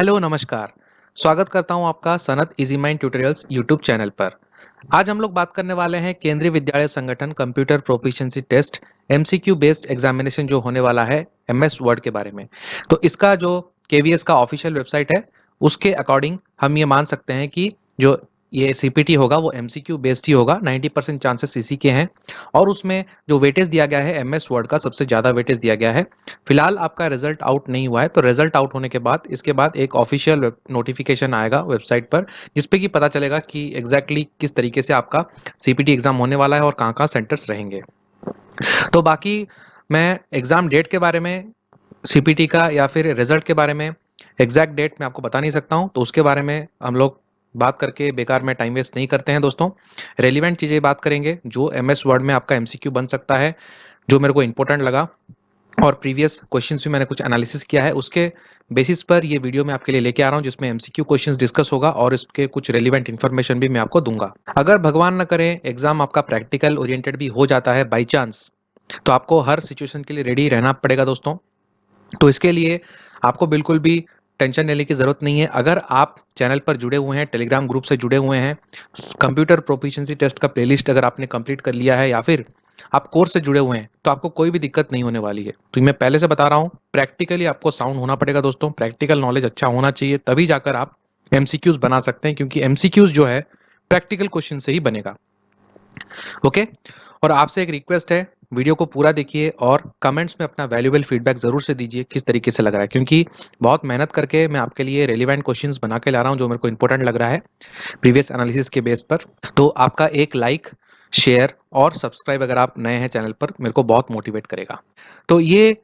Hello नमस्कार। स्वागत करता हूं आपका Sanat easy mind tutorials YouTube channel पर। आज हम लोग बात करने वाले हैं Kendriya Vidyalaya Sangathan computer proficiency test MCQ based examination जो होने वाला है एमएस वर्ड के बारे में। तो इसका जो केवीएस का ऑफिशियल वेबसाइट है उसके अकॉर्डिंग हम ये मान सकते हैं कि जो ये सीपीटी होगा वो एमसीक्यू बेस्ड ही होगा। 90% चांसेस इसी के हैं और उसमें जो वेटेज दिया गया है एमएस वर्ड का सबसे ज़्यादा वेटेज दिया गया है। फिलहाल आपका रिजल्ट आउट नहीं हुआ है, तो रिजल्ट आउट होने के बाद इसके बाद एक ऑफिशियल नोटिफिकेशन आएगा वेबसाइट पर जिसपे कि पता चलेगा कि एग्जैक्टली किस तरीके से आपका सीपीटी एग्जाम होने वाला है और कहाँ कहाँ सेंटर्स रहेंगे। तो बाकी मैं एग्जाम डेट के बारे में, सीपीटी का या फिर रिजल्ट के बारे में एग्जैक्ट डेट मैं आपको बता नहीं सकता हूँ, तो उसके बारे में हम लोग बात करके बेकार में टाइम वेस्ट नहीं करते हैं दोस्तों। रेलिवेंट चीज़ें बात करेंगे जो एमएस वर्ड में आपका एमसीक्यू बन सकता है, जो मेरे को इंपॉर्टेंट लगा और प्रीवियस क्वेश्चंस भी मैंने कुछ एनालिसिस किया है, उसके बेसिस पर ये वीडियो मैं आपके लिए लेके आ रहा हूँ जिसमें एमसीक्यू क्वेश्चंस डिस्कस होगा और इसके कुछ रेलिवेंट इन्फॉर्मेशन भी मैं आपको दूंगा। अगर भगवान न करे एग्जाम आपका प्रैक्टिकल ओरिएंटेड भी हो जाता है बाई चांस, तो आपको हर सिचुएशन के लिए रेडी रहना पड़ेगा दोस्तों। तो इसके लिए आपको बिल्कुल भी टेंशन लेने की ज़रूरत नहीं है। अगर आप चैनल पर जुड़े हुए हैं, टेलीग्राम ग्रुप से जुड़े हुए हैं, कंप्यूटर प्रोफिशिएंसी टेस्ट का प्लेलिस्ट अगर आपने कंप्लीट कर लिया है या फिर आप कोर्स से जुड़े हुए हैं, तो आपको कोई भी दिक्कत नहीं होने वाली है। तो मैं पहले से बता रहा हूँ, प्रैक्टिकली आपको साउंड होना पड़ेगा दोस्तों। प्रैक्टिकल नॉलेज अच्छा होना चाहिए, तभी जाकर आप एमसीक्यूज बना सकते हैं, क्योंकि एमसीक्यूज जो है प्रैक्टिकल क्वेश्चन से ही बनेगा। ओके। और आपसे एक रिक्वेस्ट है, वीडियो को पूरा देखिए और कमेंट्स में अपना वैल्यूएबल फीडबैक जरूर से दीजिए किस तरीके से लग रहा है, क्योंकि बहुत मेहनत करके मैं आपके लिए रेलिवेंट क्वेश्चंस बना के ला रहा हूं जो मेरे को इंपॉर्टेंट लग रहा है प्रीवियस एनालिसिस के बेस पर। तो आपका एक लाइक, शेयर और सब्सक्राइब अगर आप नए हैं चैनल पर, मेरे को बहुत मोटिवेट करेगा। तो ये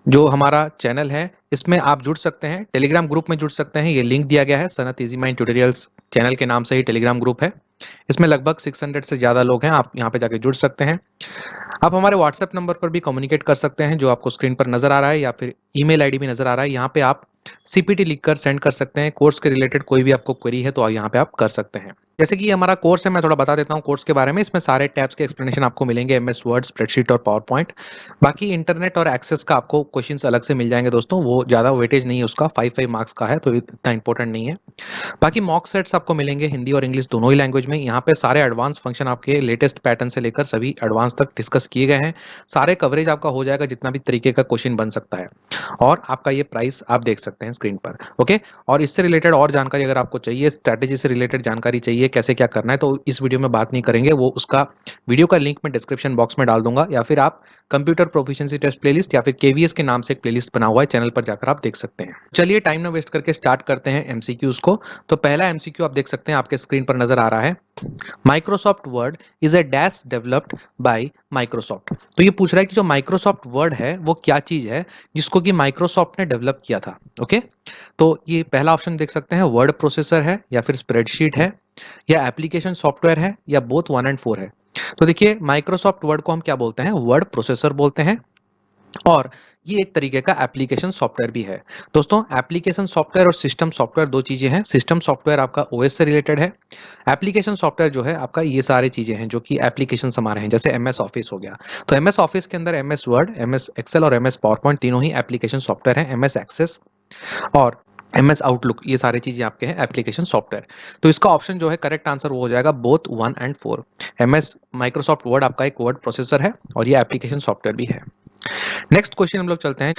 जो हमारा चैनल है इसमें आप जुड़ सकते हैं, टेलीग्राम ग्रुप में जुड़ सकते हैं। ये लिंक दिया गया है, Sanat easy mind tutorials channel के नाम से ही टेलीग्राम ग्रुप है। इसमें लगभग 600 से ज़्यादा लोग हैं, आप यहाँ पे जाके जुड़ सकते हैं। आप हमारे व्हाट्सएप नंबर पर भी कम्युनिकेट कर सकते हैं जो आपको स्क्रीन पर नजर आ रहा है, या फिर ईमेल आईडी भी नजर आ रहा है। यहाँ पे आप सीपीटी लिखकर सेंड कर सकते हैं। कोर्स के रिलेटेड कोई भी आपको क्वेरी है तो यहाँ पे आप कर सकते हैं। जैसे कि हमारा कोर्स है, मैं थोड़ा बता देता हूँ कोर्स के बारे में। इसमें सारे टैब्स के एक्सप्लेनेशन आपको मिलेंगे, एमएस वर्ड, स्प्रेडशीट और पावर पॉइंट। बाकी इंटरनेट और एक्सेस का आपको क्वेश्चंस अलग से मिल जाएंगे दोस्तों, वो ज़्यादा वेटेज नहीं है उसका, 5 मार्क्स का है तो इतना इंपॉर्टेंट नहीं है। बाकी मॉक सेट्स आपको मिलेंगे हिंदी और इंग्लिश दोनों ही लैंग्वेज में। यहाँ पे सारे एडवांस फंक्शन आपके लेटेस्ट पैटर्न से लेकर सभी एडवांस तक डिस्कस किए गए हैं। सारे कवरेज आपका हो जाएगा जितना भी तरीके का क्वेश्चन बन सकता है। और आपका ये प्राइस आप देख सकते हैं स्क्रीन पर। ओके। और इससे रिलेटेड और जानकारी अगर आपको चाहिए, स्ट्रैटेजी से रिलेटेड जानकारी चाहिए कैसे क्या करना है, तो इस वीडियो में बात नहीं करेंगे, वो उसका वीडियो का लिंक मैं डिस्क्रिप्शन बॉक्स में डाल दूंगा, या फिर आप कंप्यूटर प्रोफिशिएंसी टेस्ट प्लेलिस्ट या फिर केवीएस के नाम से एक प्लेलिस्ट बना हुआ है चैनल पर, जाकर आप देख सकते हैं। चलिए टाइम ना वेस्ट करके स्टार्ट करते हैं एमसीक्यूज को। तो पहला एमसीक्यू आप देख सकते हैं, आपके स्क्रीन पर नजर आ रहा है, Microsoft word is a dash developed by Microsoft. तो ये पूछ रहा है कि जो माइक्रोसॉफ्ट वर्ड है वो क्या चीज है जिसको कि माइक्रोसॉफ्ट ने डेवलप किया था। ओके। तो ये पहला ऑप्शन देख सकते हैं, वर्ड प्रोसेसर है या फिर स्प्रेडशीट है या एप्लीकेशन सॉफ्टवेयर है या बोथ 1 और 4 है। तो देखिए माइक्रोसॉफ्ट वर्ड को हम क्या बोलते हैं, वर्ड प्रोसेसर बोलते हैं, और ये एक तरीके का एप्लीकेशन सॉफ्टवेयर भी है। दोस्तों एप्लीकेशन सॉफ्टवेयर और सिस्टम सॉफ्टवेयर दो चीजें हैं। सिस्टम सॉफ्टवेयर आपका ओएस से रिलेटेड है, एप्लीकेशन सॉफ्टवेयर जो है आपका ये सारी चीजें हैं जो कि एप्लीकेशन हमारे हैं, जैसे एमएस ऑफिस हो गया। तो एमएस ऑफिस के अंदर एमएस वर्ड, एमएस एक्सेल और एमएस पावर पॉइंट तीनों ही एप्लीकेशन सॉफ्टवेयर हैं। एमएस एक्सेस और एमएस आउटलुक, ये सारी चीजें आपके हैं एप्लीकेशन सॉफ्टवेयर। तो इसका ऑप्शन जो है करेक्ट आंसर वो हो जाएगा बोथ 1 और 4। एमएस माइक्रोसॉफ्ट वर्ड आपका एक वर्ड प्रोसेसर है और ये एप्लीकेशन सॉफ्टवेयर भी है। नेक्स्ट क्वेश्चन हम लोग चलते हैं।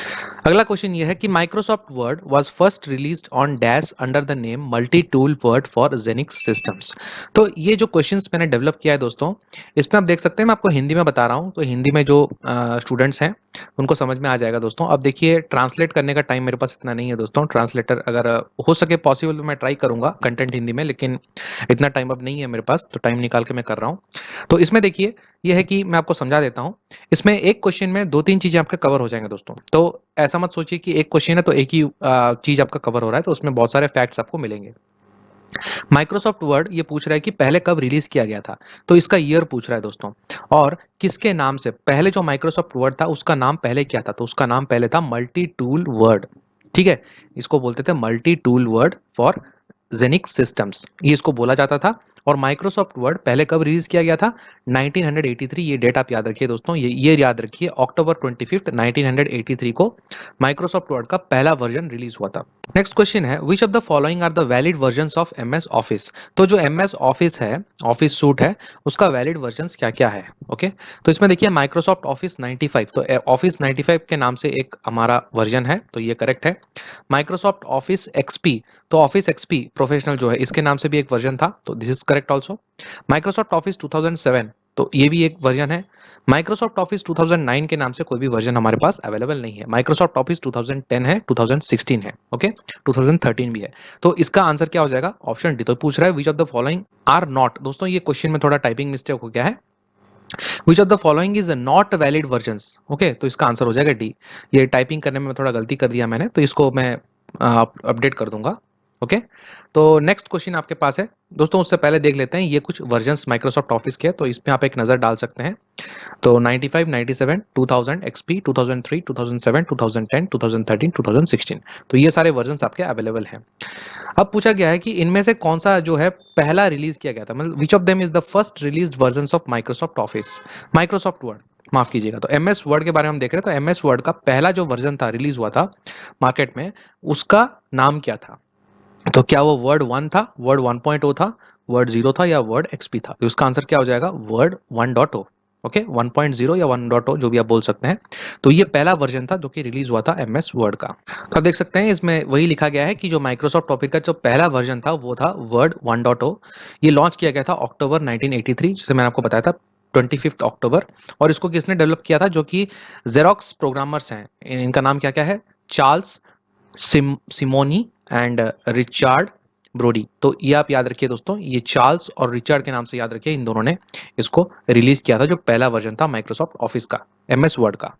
अगला क्वेश्चन ये है कि Microsoft Word was first released on dash under the name multi tool Word for Xenix systems. तो ये जो क्वेश्चंस मैंने डेवलप किया है दोस्तों, इसमें आप देख सकते हैं, मैं आपको हिंदी में बता रहा हूँ, तो हिंदी में जो स्टूडेंट्स हैं उनको समझ में आ जाएगा दोस्तों। अब देखिए ट्रांसलेट करने का टाइम मेरे पास इतना नहीं है दोस्तों। ट्रांसलेटर अगर हो सके पॉसिबल तो मैं ट्राई करूंगा कंटेंट हिंदी में, लेकिन इतना टाइम अब नहीं है मेरे पास, तो टाइम निकाल के मैं कर रहा हूँ। तो इसमें देखिए ये है कि मैं आपको समझा देता हूँ। इसमें एक क्वेश्चन में दो तीन चीजें आपके कवर हो जाएंगे दोस्तों। तो ऐसा मत सोचिए कि एक क्वेश्चन है तो एक ही चीज आपका कवर हो रहा है, तो उसमें बहुत सारे फैक्ट्स आपको मिलेंगे। माइक्रोसॉफ्ट वर्ड ये पूछ रहा है कि पहले कब रिलीज किया गया था, तो इसका ईयर पूछ रहा है दोस्तों। और किसके नाम से, पहले जो माइक्रोसॉफ्ट वर्ड था उसका नाम पहले क्या था, तो उसका नाम पहले था मल्टी टूल वर्ड। ठीक है, इसको बोलते थे multi tool Word for Xenix systems, ये इसको बोला जाता था। और माइक्रोसॉफ्ट वर्ड पहले कब रिलीज किया गया था, 1983। ये डेट आप याद रखिए दोस्तों, ये याद रखिए, अक्टूबर 25 1983 को माइक्रोसॉफ्ट वर्ड का पहला वर्जन रिलीज हुआ था। नेक्स्ट क्वेश्चन है which of the following are the valid versions of MS Office. तो जो एमएस ऑफिस है, ऑफिस सूट है, उसका वैलिड वर्जन्स क्या क्या है। ओके, तो इसमें देखिए माइक्रोसॉफ्ट ऑफिस 95, तो ऑफिस 95 के नाम से एक हमारा वर्जन है, तो ये करेक्ट है। माइक्रोसॉफ्ट ऑफिस एक्सपी, तो ऑफिस एक्सपी प्रोफेशनल जो है इसके नाम से भी एक वर्जन था, तो this is correct also. Microsoft office 2007, तो ये भी एक वर्जन है। माइक्रोसॉफ्ट ऑफिस 2009 के नाम से कोई भी वर्जन हमारे पास अवेलेबल नहीं है। माइक्रोसॉफ्ट ऑफिस 2010 है, 2016 है, ओके, 2013 भी है। तो इसका आंसर क्या हो जाएगा, ऑप्शन डी। तो पूछ रहा है which of the following are not. दोस्तों ये क्वेश्चन में थोड़ा टाइपिंग मिस्टेक हो गया है। Which of the following is not valid versions, okay, तो इसका आंसर हो जाएगा डी। ये टाइपिंग करने में थोड़ा गलती कर दिया मैंने, तो इसको मैं अपडेट कर दूंगा। ओके, तो नेक्स्ट क्वेश्चन आपके पास है दोस्तों। उससे पहले देख लेते हैं ये कुछ वर्जन्स माइक्रोसॉफ्ट ऑफिस के, तो इसमें आप एक नज़र डाल सकते हैं। तो 95, 97, 2000 XP, 2003, 2007, 2010, 2013, 2016, तो ये सारे वर्जन्स आपके अवेलेबल हैं। अब पूछा गया है कि इनमें से कौन सा जो है पहला रिलीज किया गया था, मतलब which of them is the first released versions of Microsoft office. Microsoft word, माफ कीजिएगा, तो एमएस वर्ड के बारे में हम देख रहे हैं। तो एमएस वर्ड का पहला जो वर्जन था, रिलीज हुआ था मार्केट में, उसका नाम क्या था। तो क्या वो वर्ड 1 था, वर्ड 1.0 था, वर्ड 0 था, या वर्ड एक्सपी था। तो इसका आंसर क्या हो जाएगा, वर्ड 1.0। ओके, 1.0 या 1.0 जो भी आप बोल सकते हैं। तो ये पहला वर्जन था जो कि रिलीज हुआ था एमएस वर्ड का। तो आप देख सकते हैं इसमें वही लिखा गया है कि जो माइक्रोसॉफ्ट ऑफिस का जो पहला वर्जन था वो था वर्ड 1.0। ये लॉन्च किया गया था अक्टूबर 1983, जैसे मैंने आपको बताया था 25 अक्टूबर। और इसको किसने डेवलप किया था, जो कि जेरोक्स प्रोग्रामर्स हैं। इनका नाम क्या क्या है, Charles Simoni and Richard Brodie. तो ये आप याद रखिए दोस्तों, ये चार्ल्स और रिचर्ड के नाम से याद रखिए, इन दोनों ने इसको रिलीज किया था, जो पहला वर्जन था माइक्रोसॉफ्ट ऑफिस का, एमएस वर्ड का।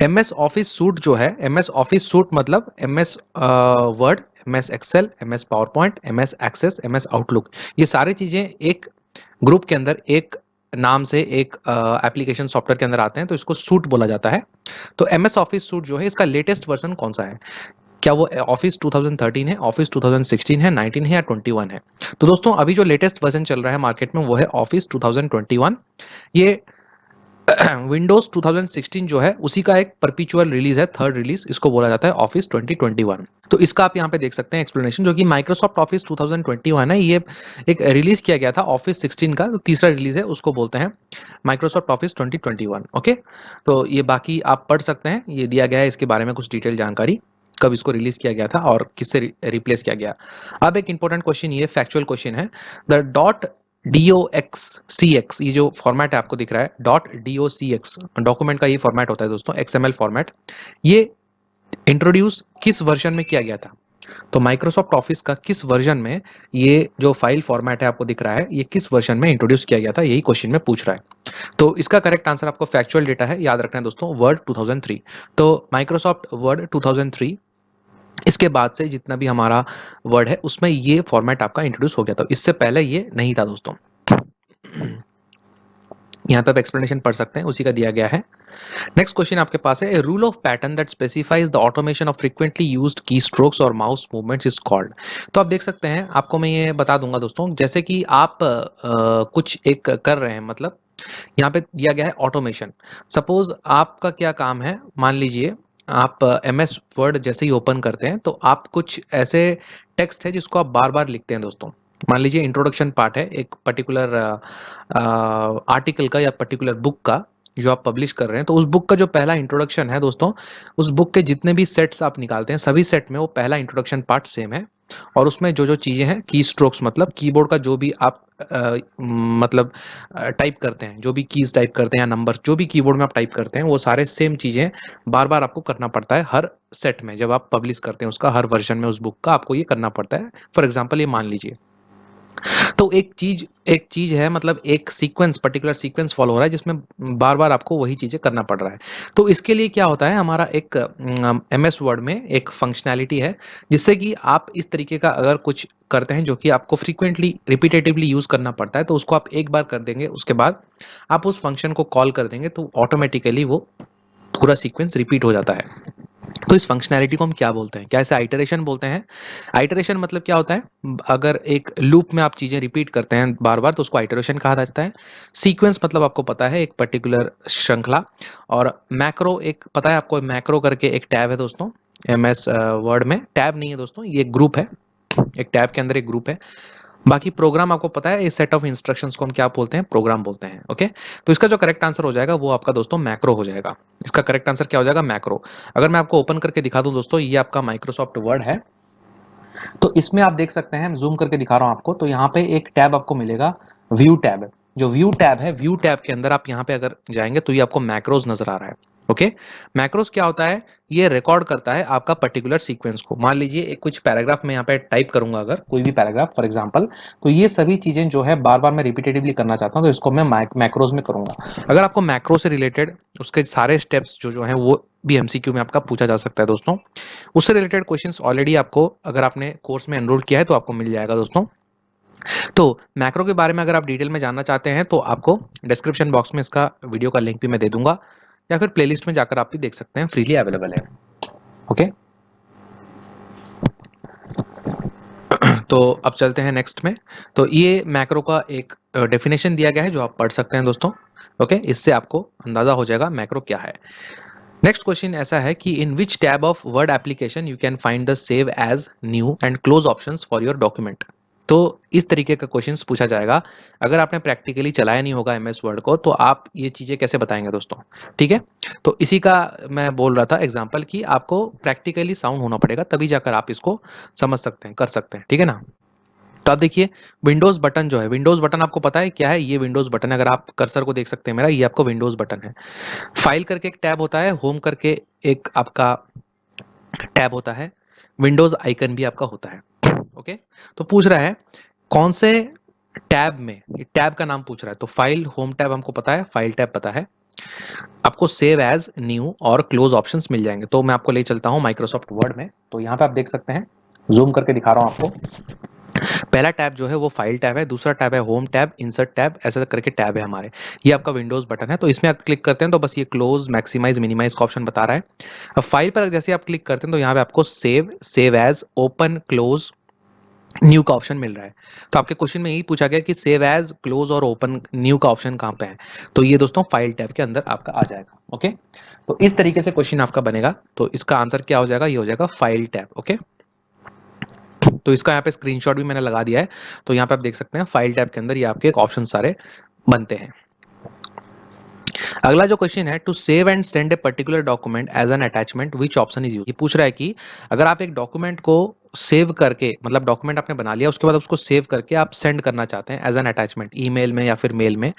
एमएस ऑफिस सूट जो है, एमएस ऑफिस सूट मतलब MS Word, MS Excel, MS PowerPoint, MS Access, MS Outlook, ये सारी चीजें एक ग्रुप के अंदर, एक नाम से एक एप्लीकेशन सॉफ्टवेयर के अंदर आते हैं, तो इसको सूट बोला जाता है। तो एमएस ऑफिस सूट जो है इसका लेटेस्ट वर्जन कौन सा है, क्या वो ऑफिस 2013 है, ऑफिस 2016 है, 19 है, या 21 है। तो दोस्तों अभी जो लेटेस्ट वर्जन चल रहा है मार्केट में वो है ऑफिस 2021। ये विंडोज 2016 जो है उसी का एक परपिचुअल रिलीज है, थर्ड रिलीज, इसको बोला जाता है ऑफिस 2021। तो इसका आप यहाँ पे देख सकते हैं एक्सप्लेनेशन, जो कि माइक्रोसॉफ्ट ऑफिस 2021 है, ये एक रिलीज किया गया था ऑफिस 16 का, तो तीसरा रिलीज है, उसको बोलते हैं माइक्रोसॉफ्ट ऑफिस 2021। ओके, तो ये बाकी आप पढ़ सकते हैं, ये दिया गया है इसके बारे में कुछ डिटेल जानकारी, कब इसको रिलीज किया गया था और किससे रिप्लेस किया गया। अब एक इंपॉर्टेंट क्वेश्चन, ये फैक्चुअल क्वेश्चन है। द डॉट DOCX, ये जो फॉर्मेट है आपको दिख रहा है, डॉट DOCX डॉक्यूमेंट का ये फॉर्मेट होता है दोस्तों, XML फॉर्मेट। ये इंट्रोड्यूस किस वर्जन में किया गया था। तो माइक्रोसॉफ्ट ऑफिस का किस वर्जन में ये जो फाइल फॉर्मेट है आपको दिख रहा है, ये किस वर्जन में इंट्रोड्यूस किया गया था, यही क्वेश्चन में पूछ रहा है। तो इसका करेक्ट आंसर आपको फैक्चुअल डेटा है, याद रखना है दोस्तों, वर्ड 2003। तो माइक्रोसॉफ्ट वर्ड 2003, इसके बाद से जितना भी हमारा वर्ड है उसमें ये फॉर्मेट आपका इंट्रोड्यूस हो गया था, इससे पहले ये नहीं था दोस्तों। यहाँ पे आप एक्सप्लेनेशन पढ़ सकते हैं, उसी का दिया गया है। नेक्स्ट क्वेश्चन आपके पास है, rule of pattern that specifies the automation of frequently used की स्ट्रोक्स और माउस मूवमेंट्स इज कॉल्ड। तो आप देख सकते हैं, आपको मैं ये बता दूंगा दोस्तों, जैसे कि आप कुछ एक कर रहे हैं, मतलब यहाँ पे दिया गया है ऑटोमेशन। सपोज आपका क्या काम है, मान लीजिए आप MS वर्ड जैसे ही ओपन करते हैं तो आप कुछ ऐसे टेक्स्ट है जिसको आप बार बार लिखते हैं दोस्तों। मान लीजिए इंट्रोडक्शन पार्ट है एक पर्टिकुलर आर्टिकल का या पर्टिकुलर बुक का, जो आप पब्लिश कर रहे हैं, तो उस बुक का जो पहला इंट्रोडक्शन है दोस्तों, उस बुक के जितने भी सेट्स आप निकालते हैं, सभी सेट में वो पहला इंट्रोडक्शन पार्ट सेम है। और उसमें जो जो चीज़ें हैं, की स्ट्रोक्स मतलब कीबोर्ड का जो भी आप मतलब टाइप करते हैं, जो भी कीज टाइप करते हैं या नंबर जो भी कीबोर्ड में आप टाइप करते हैं, वो सारे सेम चीज़ें बार बार आपको करना पड़ता है हर सेट में, जब आप पब्लिश करते हैं उसका, हर वर्जन में उस बुक का आपको ये करना पड़ता है। फॉर एग्जाम्पल ये मान लीजिए, तो एक चीज है, मतलब एक सीक्वेंस, पर्टिकुलर सीक्वेंस फॉलो हो रहा है जिसमें बार बार आपको वही चीजें करना पड़ रहा है। तो इसके लिए क्या होता है, हमारा एक MS वर्ड में एक फंक्शनैलिटी है, जिससे कि आप इस तरीके का अगर कुछ करते हैं जो कि आपको फ्रीक्वेंटली रिपीटेटिवली यूज करना पड़ता है, तो उसको आप एक बार कर देंगे, उसके बाद आप उस फंक्शन को कॉल कर देंगे, तो ऑटोमेटिकली वो पूरा सीक्वेंस रिपीट हो जाता है। तो इस फंक्शनैलिटी को हम क्या बोलते हैं, क्या इसे आइटरेशन बोलते हैं। आइटरेशन मतलब क्या होता है, अगर एक लूप में आप चीजें रिपीट करते हैं बार बार, तो उसको आइटरेशन कहा जाता है। सीक्वेंस मतलब आपको पता है एक पर्टिकुलर श्रृंखला। और मैक्रो, एक पता है आपको, मैक्रो करके एक टैब है दोस्तों, MS वर्ड में। टैब नहीं है दोस्तों, ये एक ग्रुप है, एक टैब के अंदर एक ग्रुप है। बाकी प्रोग्राम आपको पता है, इस सेट ऑफ इंस्ट्रक्शंस को हम क्या बोलते हैं, प्रोग्राम बोलते हैं। ओके, तो इसका जो करेक्ट आंसर हो जाएगा वो आपका दोस्तों मैक्रो हो जाएगा। इसका करेक्ट आंसर क्या हो जाएगा, मैक्रो। अगर मैं आपको ओपन करके दिखा दूं दोस्तों, ये आपका माइक्रोसॉफ्ट वर्ड है। तो इसमें आप देख सकते हैं, जूम करके दिखा रहा हूं आपको, तो यहाँ पे एक टैब आपको मिलेगा, व्यू टैब। जो व्यू टैब है, व्यू टैब के अंदर आप यहाँ पे अगर जाएंगे तो ये आपको मैक्रोज नजर आ रहा है। ओके, मैक्रोज क्या होता है, ये रिकॉर्ड करता है आपका पर्टिकुलर सीक्वेंस को। मान लीजिए एक कुछ पैराग्राफ में यहाँ पे टाइप करूंगा, अगर कोई भी पैराग्राफ फॉर एग्जांपल, तो ये सभी चीजें जो है बार बार मैं रिपीटेटिवली करना चाहता हूँ, तो इसको मैं मैक्रोज में करूंगा। अगर आपको मैक्रो से रिलेटेड उसके सारे स्टेप्स जो जो है वो भी एमसीक्यू में आपका पूछा जा सकता है दोस्तों। उससे रिलेटेड क्वेश्चंस ऑलरेडी आपको, अगर आपने कोर्स में एनरोल किया है तो आपको मिल जाएगा दोस्तों। तो मैक्रो के बारे में अगर आप डिटेल में जानना चाहते हैं तो आपको डिस्क्रिप्शन बॉक्स में इसका वीडियो का लिंक भी मैं दे दूंगा, या फिर प्लेलिस्ट में जाकर आप भी देख सकते हैं, फ्रीली अवेलेबल है। ओके, तो अब चलते हैं नेक्स्ट में। तो ये मैक्रो का एक डेफिनेशन दिया गया है जो आप पढ़ सकते हैं दोस्तों। ओके, इससे आपको अंदाजा हो जाएगा मैक्रो क्या है। नेक्स्ट क्वेश्चन ऐसा है कि in which tab of Word application you can find the save as, new and close options for your document. तो इस तरीके का क्वेश्चंस पूछा जाएगा। अगर आपने प्रैक्टिकली चलाया नहीं होगा एमएस वर्ड को, तो आप ये चीजें कैसे बताएंगे दोस्तों। ठीक है, तो इसी का मैं बोल रहा था एग्जांपल कि आपको प्रैक्टिकली साउंड होना पड़ेगा, तभी जाकर आप इसको समझ सकते हैं, कर सकते हैं। ठीक है ना। तो आप देखिए, विंडोज बटन जो है, विंडोज बटन आपको पता है क्या है, ये विंडोज बटन है। अगर आप कर्सर को देख सकते हैं मेरा, ये आपको विंडोज बटन है। फाइल करके एक टैब होता है, होम करके एक आपका टैब होता है, विंडोज आइकन भी आपका होता है। ओके, तो पूछ रहा है कौन से टैब में, ये टैब का नाम पूछ रहा है। तो फाइल होम टैब हमको पता है, फाइल टैब पता है, आपको सेव एज, न्यू और क्लोज ऑप्शंस मिल जाएंगे। तो मैं आपको ले चलता हूं माइक्रोसॉफ्ट वर्ड में। तो यहाँ पे आप देख सकते हैं, जूम करके दिखा रहा हूं आपको। पहला टैब जो है वो फाइल टैब है, दूसरा टैब है होम टैब, इंसर्ट टैब, ऐसा करके टैब है हमारे। ये आपका विंडोज बटन है। तो इसमें आप क्लिक करते हैं तो बस ये क्लोज, मैक्सिमाइज, मिनिमाइज का ऑप्शन बता रहा है। अब फाइल पर जैसे आप क्लिक करते हैं तो यहाँ पे आपको save, save as, open, close, new का ऑप्शन मिल रहा है। तो आपके क्वेश्चन में यही पूछा गया कि सेव एज, क्लोज और ओपन, न्यू का ऑप्शन कहाँ पे है। तो ये दोस्तों फाइल टैब के अंदर आपका आ जाएगा। ओके, तो इस तरीके से क्वेश्चन आपका बनेगा। तो इसका आंसर क्या हो जाएगा, ये हो जाएगा फाइल टैब। ओके, तो इसका यहाँ पे स्क्रीनशॉट भी मैंने लगा दिया है। तो यहाँ पे आप देख सकते हैं फाइल टैब के अंदर ये आपके ऑप्शन सारे बनते हैं। अगला जो क्वेश्चन है, to save and send a particular document as an attachment which option is use. ये पूछ रहा है कि अगर आप एक डॉक्यूमेंट को सेव करके, मतलब डॉक्यूमेंट आपने बना लिया, उसके बाद उसको सेव करके आप सेंड करना चाहते हैं एज एन अटैचमेंट, ईमेल में या फिर मेल में,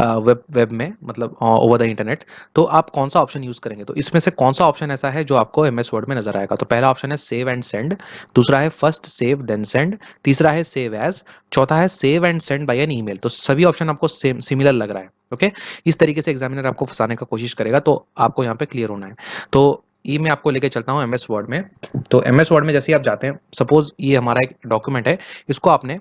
वेब में, मतलब ओवर द इंटरनेट, तो आप कौन सा ऑप्शन यूज करेंगे। तो इसमें से कौन सा ऑप्शन ऐसा है जो आपको एमएस वर्ड में नजर आएगा। तो पहला ऑप्शन है सेव एंड सेंड, दूसरा है फर्स्ट सेव देन सेंड, तीसरा है सेव एज, चौथा है save and send by an email. तो सभी ऑप्शन आपको सेम सिमिलर लग रहा है। ओके, इस तरीके से एग्जामिनर आपको फंसाने का कोशिश करेगा, तो आपको यहाँ पे क्लियर होना है। तो ये मैं आपको लेके चलता हूँ एमएस वर्ड में। तो एमएस वर्ड में जैसे ही आप जाते हैं, सपोज ये हमारा एक डॉक्यूमेंट है, इसको आपने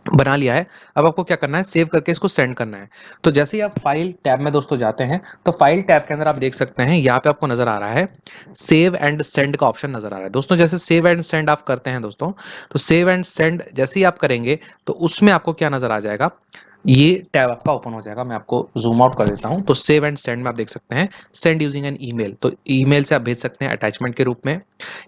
बना लिया है। अब आपको क्या करना है, सेव करके इसको सेंड करना है। तो जैसे ही आप फाइल टैब में दोस्तों जाते हैं, तो फाइल टैब के अंदर आप देख सकते हैं यहाँ पे आपको नजर आ रहा है सेव एंड सेंड का ऑप्शन नजर आ रहा है दोस्तों। जैसे सेव एंड सेंड आप करते हैं दोस्तों, तो सेव एंड सेंड जैसे ही आप करेंगे तो उसमें आपको क्या नजर आ जाएगा, ये टैब आपका ओपन हो जाएगा। मैं आपको जूम आउट कर देता हूं। तो सेव एंड सेंड में आप देख सकते हैं सेंड यूजिंग एन ईमेल। तो ईमेल से आप भेज सकते हैं अटैचमेंट के रूप में,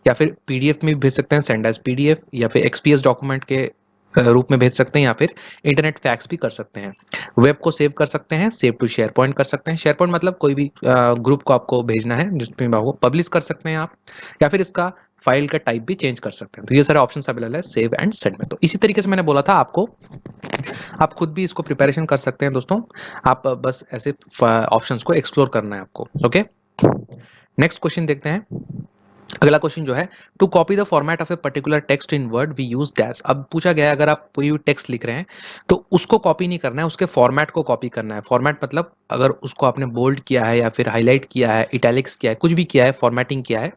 या फिर पीडीएफ में भी भेज सकते हैं, सेंड एज पीडीएफ, या फिर एक्सपीएस डॉक्यूमेंट के रूप में भेज सकते हैं, या फिर इंटरनेट फैक्स भी कर सकते हैं। वेब को सेव कर सकते हैं, सेव टू शेयर पॉइंट कर सकते हैं। शेयर पॉइंट मतलब कोई भी ग्रुप को आपको भेजना है जिसमें आपको पब्लिश कर सकते हैं आप, या फिर इसका फाइल का टाइप भी चेंज कर सकते हैं। तो ये सारे ऑप्शन अवेलेबल है सेव एंड सेंड में। तो इसी तरीके से मैंने बोला था आपको, आप खुद भी इसको प्रिपरेशन कर सकते हैं दोस्तों। आप बस ऐसे ऑप्शंस को एक्सप्लोर करना है आपको। ओके, नेक्स्ट क्वेश्चन देखते हैं। अगला क्वेश्चन जो है, to copy the format of a particular text in Word we use dash. अब पूछा गया है अगर आप कोई भी टेक्स्ट लिख रहे हैं तो उसको कॉपी नहीं करना है, उसके फॉर्मेट को कॉपी करना है। फॉर्मेट मतलब अगर उसको आपने बोल्ड किया है या फिर हाईलाइट किया है, इटैलिक्स किया है, कुछ भी किया है, फॉर्मेटिंग किया है,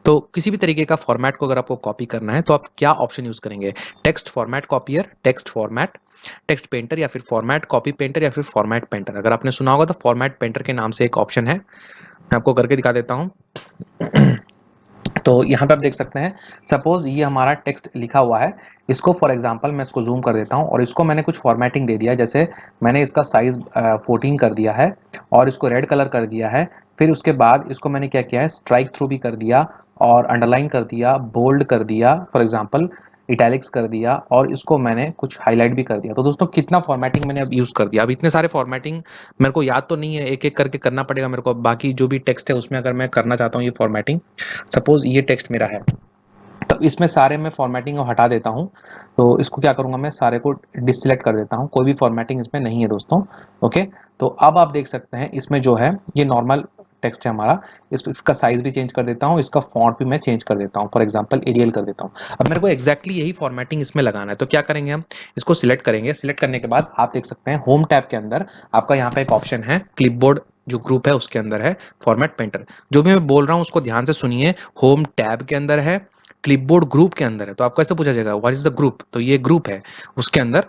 तो किसी भी तरीके का फॉर्मेट को अगर आपको कॉपी करना है तो आप क्या ऑप्शन यूज करेंगे। Text format copier, text format, text painter, या फिर फॉर्मेट कॉपी पेंटर, या फिर फॉर्मेट पेंटर। अगर आपने सुना होगा तो फॉर्मेट पेंटर के नाम से एक ऑप्शन है, मैं आपको करके दिखा देता हूँ। तो यहाँ पे आप देख सकते हैं, सपोज ये हमारा टेक्स्ट लिखा हुआ है, इसको फॉर एग्जांपल मैं इसको जूम कर देता हूँ और इसको मैंने कुछ फॉर्मेटिंग दे दिया। जैसे मैंने इसका साइज 14 कर दिया है और इसको रेड कलर कर दिया है। फिर उसके बाद इसको मैंने क्या किया है, स्ट्राइक थ्रू भी कर दिया और अंडरलाइन कर दिया, बोल्ड कर दिया, फॉर एग्जांपल इटैलिक्स कर दिया, और इसको मैंने कुछ हाईलाइट भी कर दिया। तो दोस्तों कितना फॉर्मेटिंग मैंने अब यूज़ कर दिया। अब इतने सारे फॉर्मेटिंग मेरे को याद तो नहीं है, एक एक करके करना पड़ेगा मेरे को। बाकी जो भी टेक्स्ट है उसमें अगर मैं करना चाहता हूँ ये फॉर्मेटिंग, सपोज ये टेक्स्ट मेरा है, तो इसमें सारे मैं फॉर्मेटिंग हटा देता हूँ। तो इसको क्या करूँगा, मैं सारे को डिसलेक्ट कर देता हूँ, कोई भी फॉर्मेटिंग इसमें नहीं है दोस्तों। ओके, तो अब आप देख सकते हैं इसमें जो है ये नॉर्मल टेक्स्ट है हमारा। इसका साइज भी चेंज कर देता हूँ, इसका फॉन्ट भी मैं चेंज कर देता हूँ, फॉर एग्जांपल एरियल कर देता हूँ। अब मेरे को एक्जैक्टली यही फॉर्मेटिंग इसमें लगाना है, तो क्या करेंगे हम, इसको सिलेक्ट करेंगे। सिलेक्ट करने के बाद आप देख सकते हैं होम टैब के अंदर आपका यहाँ पे एक ऑप्शन है, क्लिपबोर्ड जो ग्रुप है उसके अंदर है फॉर्मेट पेंटर। जो भी मैं बोल रहा हूँ उसको ध्यान से सुनिए, होम टैब के अंदर है, क्लिपबोर्ड ग्रुप के अंदर है। तो आपको ऐसे पूछा जाएगा व्हाट इज द ग्रुप, तो ये ग्रुप है, उसके अंदर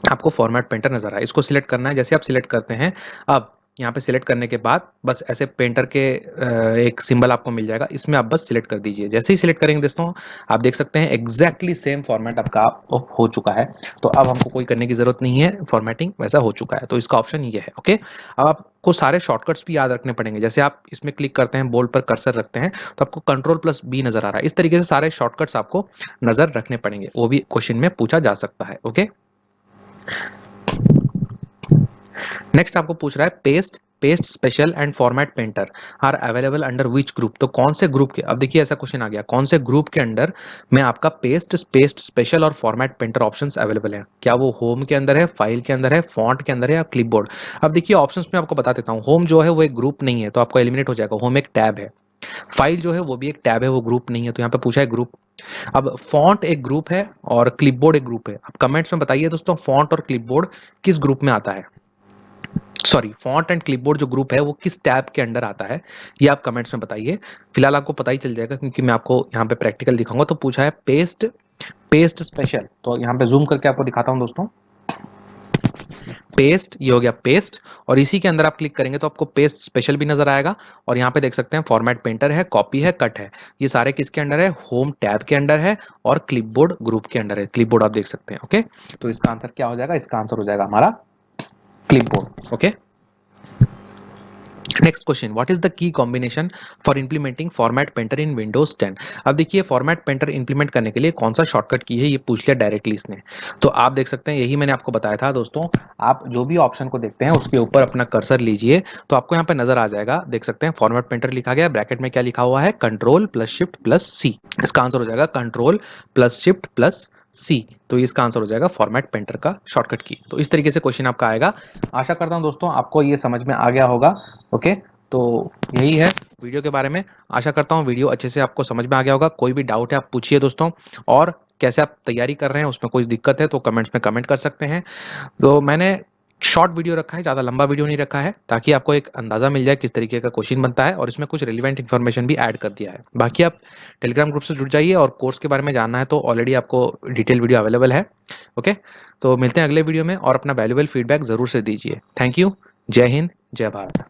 आपको फॉर्मेट पेंटर नजर आए, इसको सिलेक्ट करना है। जैसे आप सिलेक्ट करते हैं, अब यहाँ पे सिलेक्ट करने के बाद बस ऐसे पेंटर के एक सिंबल आपको मिल जाएगा, इसमें आप बस सिलेक्ट कर दीजिए। जैसे ही सिलेक्ट करेंगे दोस्तों आप देख सकते हैं एग्जैक्टली सेम फॉर्मेट आपका हो चुका है। तो अब हमको कोई करने की जरूरत नहीं है, फॉर्मेटिंग वैसा हो चुका है। तो इसका ऑप्शन ये है। ओके, अब आपको सारे शॉर्टकट्स भी याद रखने पड़ेंगे। जैसे आप इसमें क्लिक करते हैं, बोल्ड पर कर्सर रखते हैं, तो आपको कंट्रोल+B नजर आ रहा है। इस तरीके से सारे शॉर्टकट्स आपको नजर रखने पड़ेंगे, वो भी क्वेश्चन में पूछा जा सकता है। ओके, नेक्स्ट आपको पूछ रहा है paste, paste special and format painter are available under which group. तो कौन से ग्रुप के, अब देखिए ऐसा क्वेश्चन आ गया, कौन से ग्रुप के अंडर में आपका पेस्ट, पेस्ट स्पेशल और फॉर्मेट पेंटर ऑप्शंस अवेलेबल हैं। क्या वो होम के अंदर है, फाइल के अंदर है, फॉन्ट के अंदर है, या क्लिपबोर्ड। अब देखिए ऑप्शंस में आपको बता देता हूँ, होम जो है वो एक ग्रुप नहीं है तो आपको एलिमिनेट हो जाएगा, होम एक टैब है। फाइल जो है वो भी एक टैब है, वो ग्रुप नहीं है, तो यहाँ पे पूछा है ग्रुप। अब फॉन्ट एक ग्रुप है और क्लिपबोर्ड एक ग्रुप है। अब कमेंट्स में बताइए दोस्तों फॉन्ट और क्लिपबोर्ड किस ग्रुप में आता है, सॉरी फॉन्ट एंड क्लिपबोर्ड जो ग्रुप है वो किस टैब के अंडर आता है, ये आप कमेंट्स में बताइए। फिलहाल आपको पता ही चल जाएगा क्योंकि मैं आपको यहाँ पे प्रैक्टिकल दिखाऊंगा। तो पूछा है पेस्ट, पेस्ट स्पेशल, तो यहाँ पे जूम करके आपको दिखाता हूँ दोस्तों। पेस्ट, ये हो गया पेस्ट, और इसी के अंदर आप क्लिक करेंगे तो आपको पेस्ट स्पेशल भी नजर आएगा। और यहाँ पे देख सकते हैं फॉर्मेट पेंटर है, कॉपी है, कट है। ये सारे किसके अंडर है, होम टैब के अंडर है और क्लिपबोर्ड ग्रुप के अंडर है। क्लिपबोर्ड आप देख सकते हैं। ओके, तो इसका आंसर क्या हो जाएगा, इसका आंसर हो जाएगा हमारा clipboard. Okay, next question, what is the key combination for implementing format painter in Windows 10। अब देखिए फॉर्मेट पेंटर इंप्लीमेंट करने के लिए कौन सा शॉर्टकट की है, ये पूछ लिया डायरेक्टली इसने। तो आप देख सकते हैं यही मैंने आपको बताया था दोस्तों। आप जो भी ऑप्शन को देखते हैं उसके ऊपर अपना कर्सर लीजिए, तो आपको यहाँ पे नजर आ जाएगा, देख सकते हैं फॉर्मेट पेंटर लिखा गया, ब्रैकेट में क्या लिखा हुआ है, Ctrl+Shift+C। इसका आंसर हो जाएगा Ctrl+Shift+C। तो इसका आंसर हो जाएगा फॉर्मेट पेंटर का शॉर्टकट की। तो इस तरीके से क्वेश्चन आपका आएगा। आशा करता हूं दोस्तों आपको ये समझ में आ गया होगा। ओके, तो यही है वीडियो के बारे में। आशा करता हूँ वीडियो अच्छे से आपको समझ में आ गया होगा। कोई भी डाउट है आप पूछिए दोस्तों, और कैसे आप तैयारी कर रहे हैं उसमें कोई दिक्कत है तो कमेंट्स में कमेंट कर सकते हैं। तो मैंने शॉर्ट वीडियो रखा है, ज़्यादा लंबा वीडियो नहीं रखा है, ताकि आपको एक अंदाज़ा मिल जाए किस तरीके का क्वेश्चन बनता है, और इसमें कुछ रिलेवेंट इन्फॉर्मेशन भी ऐड कर दिया है। बाकी आप टेलीग्राम ग्रुप से जुड़ जाइए, और कोर्स के बारे में जानना है तो ऑलरेडी आपको डिटेल वीडियो अवेलेबल है। ओके, तो मिलते हैं अगले वीडियो में, और अपना वैल्यूएबल फीडबैक ज़रूर से दीजिए। थैंक यू, जय हिंद, जय भारत।